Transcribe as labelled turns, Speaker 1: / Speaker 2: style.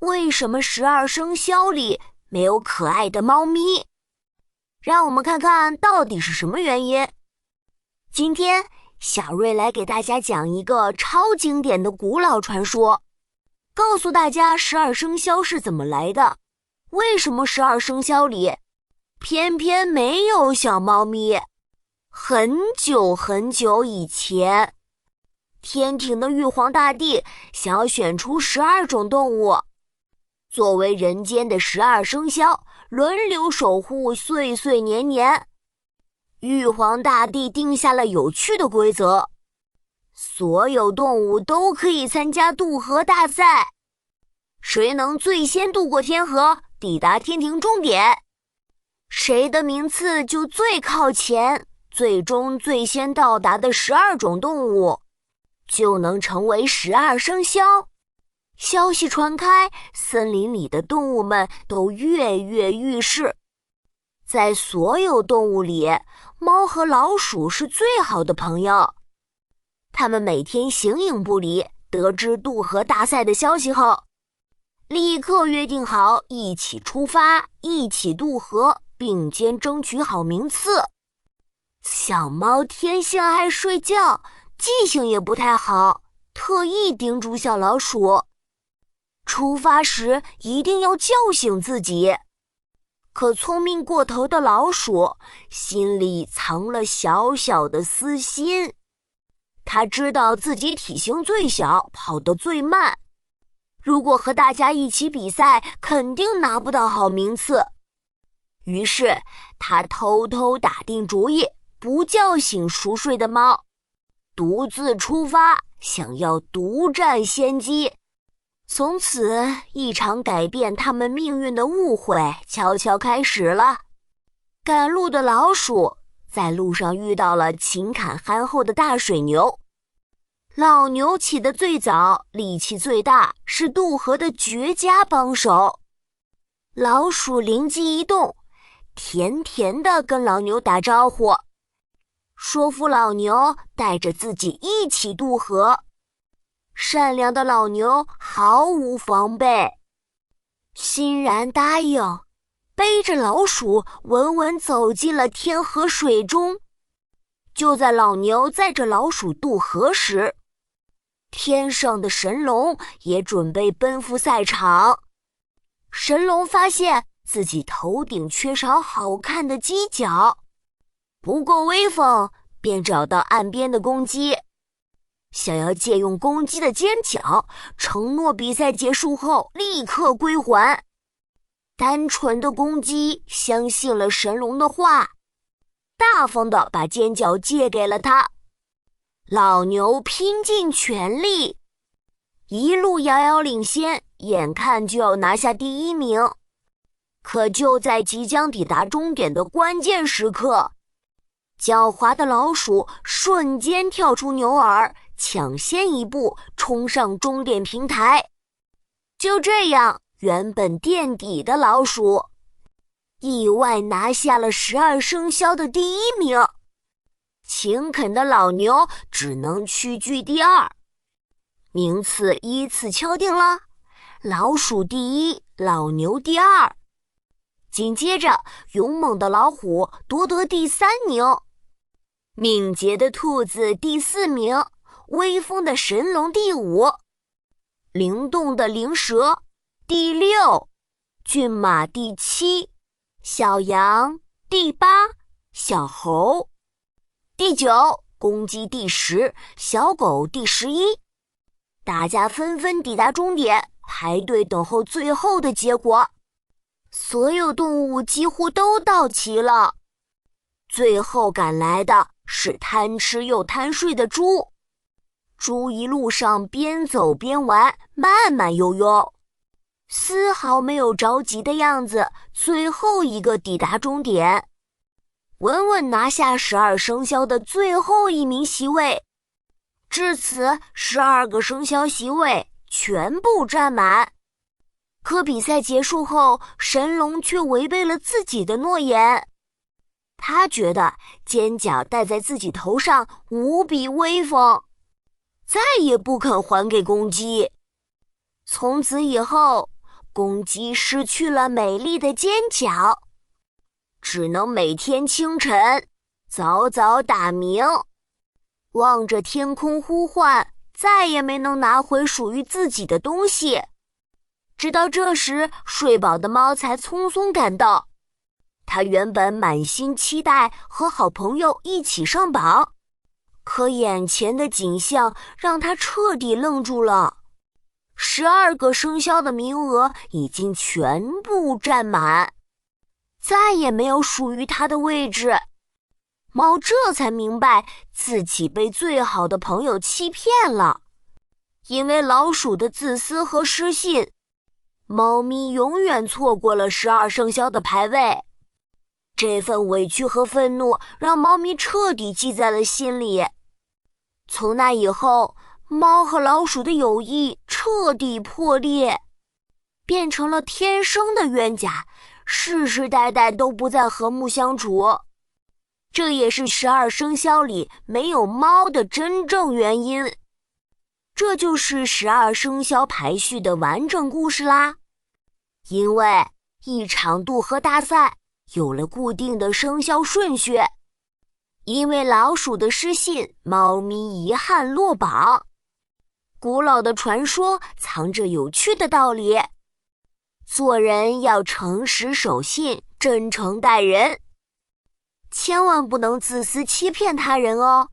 Speaker 1: 为什么12生肖里没有可爱的猫咪？让我们看看到底是什么原因。今天，小瑞来给大家讲一个超经典的古老传说，告诉大家12生肖是怎么来的，为什么12生肖里偏偏没有小猫咪。很久很久以前，天庭的玉皇大帝想要选出12种动物，作为人间的12生肖，轮流守护岁岁年年。玉皇大帝定下了有趣的规则，所有动物都可以参加渡河大赛，谁能最先渡过天河，抵达天庭终点，谁的名次就最靠前，最终最先到达的12种动物就能成为12生肖。消息传开，森林里的动物们都跃跃欲试。在所有动物里，猫和老鼠是最好的朋友。它们每天形影不离，得知渡河大赛的消息后，立刻约定好一起出发，一起渡河，并肩争取好名次。小猫天性爱睡觉，记性也不太好，特意叮嘱小老鼠，出发时一定要叫醒自己。可聪明过头的老鼠心里藏了小小的私心，他知道自己体型最小，跑得最慢，如果和大家一起比赛，肯定拿不到好名次。于是他偷偷打定主意，不叫醒熟睡的猫，独自出发，想要独占先机。从此，一场改变他们命运的误会悄悄开始了。赶路的老鼠在路上遇到了勤恳憨厚的大水牛。老牛起得最早，力气最大，是渡河的绝佳帮手。老鼠灵机一动，甜甜地跟老牛打招呼，说服老牛带着自己一起渡河。善良的老牛毫无防备，欣然答应，背着老鼠稳稳走进了天河水中。就在老牛载着老鼠渡河时，天上的神龙也准备奔赴赛场。神龙发现自己头顶缺少好看的犄角，不够威风，便找到岸边的公鸡，想要借用公鸡的尖角，承诺比赛结束后立刻归还。单纯的公鸡相信了神龙的话，大方地把尖角借给了他。老牛拼尽全力，一路遥遥领先，眼看就要拿下第1名。可就在即将抵达终点的关键时刻，狡猾的老鼠瞬间跳出牛耳，抢先一步冲上终点平台。就这样，原本垫底的老鼠意外拿下了12生肖的第1名。勤恳的老牛只能屈居第2，名次依次敲定了，老鼠第1，老牛第2。紧接着，勇猛的老虎夺得第3名，敏捷的兔子第4名，威风的神龙第5，灵动的灵蛇第6，骏马第7，小羊第8，小猴第9，公鸡第10，小狗第11。大家纷纷抵达终点，排队等候最后的结果。所有动物几乎都到齐了，最后赶来的是贪吃又贪睡的猪。猪一路上边走边玩，慢慢悠悠，丝毫没有着急的样子，最后一个抵达终点，稳稳拿下12生肖的最后1名席位。至此，12个生肖席位全部占满。可比赛结束后，神龙却违背了自己的诺言。他觉得尖角戴在自己头上无比威风，再也不肯还给公鸡。从此以后，公鸡失去了美丽的尖角，只能每天清晨早早打鸣，望着天空呼唤，再也没能拿回属于自己的东西。直到这时，睡饱的猫才匆匆赶到。它原本满心期待和好朋友一起上榜，可眼前的景象让它彻底愣住了。12个生肖的名额已经全部占满，再也没有属于它的位置。猫这才明白自己被最好的朋友欺骗了。因为老鼠的自私和失信，猫咪永远错过了12生肖的排位。这份委屈和愤怒让猫咪彻底记在了心里。从那以后，猫和老鼠的友谊彻底破裂，变成了天生的冤家，世世代代都不再和睦相处。这也是12生肖里没有猫的真正原因。这就是12生肖排序的完整故事啦。因为一场渡河大赛有了固定的生肖顺序，因为老鼠的失信，猫咪遗憾落榜。古老的传说藏着有趣的道理，做人要诚实守信，真诚待人，千万不能自私欺骗他人哦。